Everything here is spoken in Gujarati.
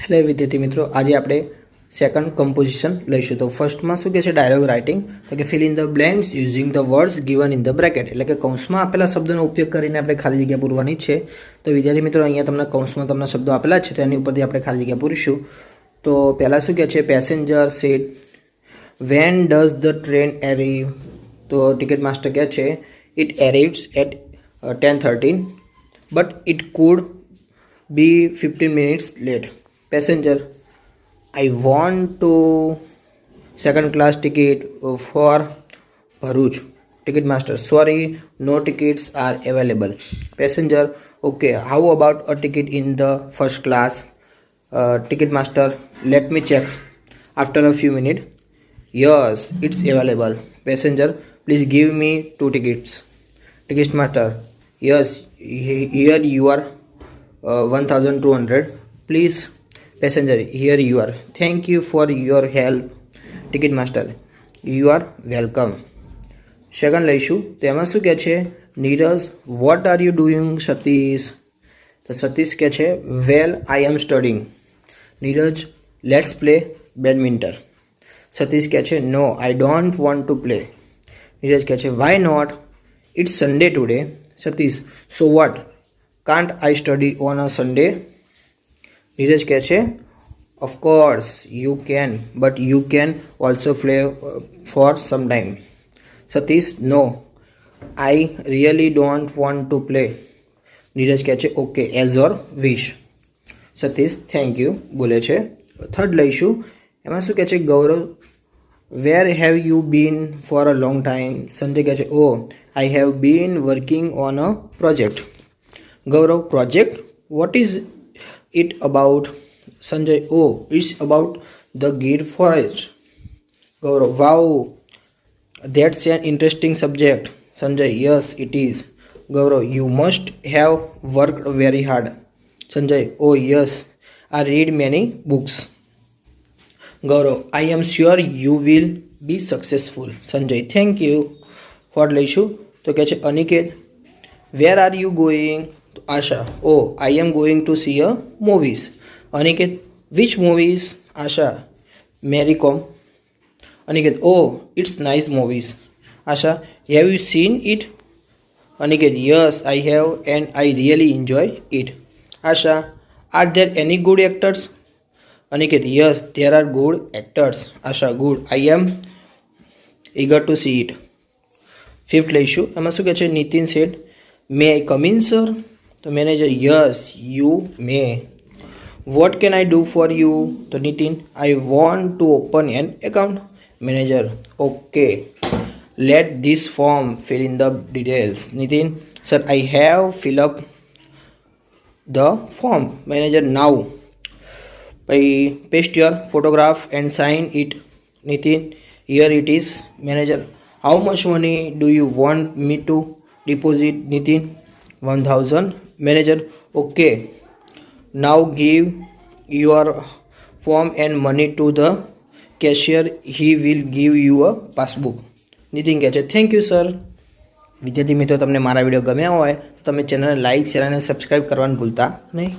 હેલો વિદ્યાર્થી મિત્રો, આજે આપણે સેકન્ડ કમ્પોઝિશન લઈશું. તો ફર્સ્ટમાં શું કહે છે? Dialogue writing. તો કે fill in the blanks using the words given in the bracket. એટલે કે કૌંસમાં આપેલા શબ્દોનો ઉપયોગ કરીને આપણે ખાલી જગ્યા પૂરવાની છે. તો વિદ્યાર્થી મિત્રો, અહીંયા તમને કૌંસમાં તમને શબ્દો આપેલા છે, તો એની ઉપરથી આપણે ખાલી જગ્યા પૂરીશું. તો પહેલાં શું કહે છે? Passenger said when does the train arrive. તો ટિકિટ માસ્ટર કહે છે it arrives at 10:13 but it could be 15 minutes late. Passenger, I want to second class ticket for Bharuch. Ticket master, sorry, no tickets are available. Passenger, okay, how about a ticket in the first class? Ticket master, let me check. After a few minutes, yes, it's available. Passenger, please give me 2 tickets. Ticket master, yes, here you are 1200. Please. Passenger, here you are. Thank you for your help. Ticket master, you are welcome. Second લઈશું. તેમાં શું કહે છે? Neeraj, what are you doing? Satish, તો સતીશ કહે છે well I am studying. Neeraj, let's play badminton. Satish કહે છે no I don't want to play. Neeraj કહે છે why not? It's Sunday today. Satish, so what? Can't I study on a Sunday? Neeraj કહે છે of course you can but you can also play for some time. Satish, no I really don't want to play. Neeraj કહે છે okay as your wish. Satish, thank you બોલે છે. થર્ડ લઈશું. એમાં શું કહે છે? Gaurav, where have you been for a long time. Sanjay કહે છે oh I have been working on a project. Gaurav, project? What is it about? Sanjay, oh, it's about the Gir forest. Gaurav, wow, that's an interesting subject. Sanjay, yes, it is. Gaurav, you must have worked very hard. Sanjay, oh yes, I read many books. Gaurav, I am sure you will be successful. Sanjay, thank you. For લઈશું. તો કહે છે Aniket, where are you going? Asha, oh, I am going to see a movies. Aniket, which movies? Asha, Mary Kom. Aniket, oh, it's nice movies. Asha, have you seen it? Aniket, yes, I have and I really enjoy it. Asha, are there any good actors? Aniket, yes, there are good actors. Asha, good. I am eager to see it. Fifth issue. એમાં શું કહે છે? Nitin said, may I come in, sir? તો manager, yes you may. What can I do for you? તો Nitin, I want to open an account. Manager, okay, let this form fill in the details. Nitin, sir I have fill up the form. Manager, now paste your photograph and sign it. Nitin, here it is. Manager, how much money do you want me to deposit? Nitin, 1000. Manager, okay, now give your form and money to the cashier. He will give you a passbook. Nitin કહે છે થેન્ક યુ સર. વિદ્યાર્થી મિત્રો, તમને મારા વિડીયો ગમ્યા હોય તો તમે ચેનલને લાઇક શેર અને સબસ્ક્રાઈબ કરવાનું ભૂલતા નહીં.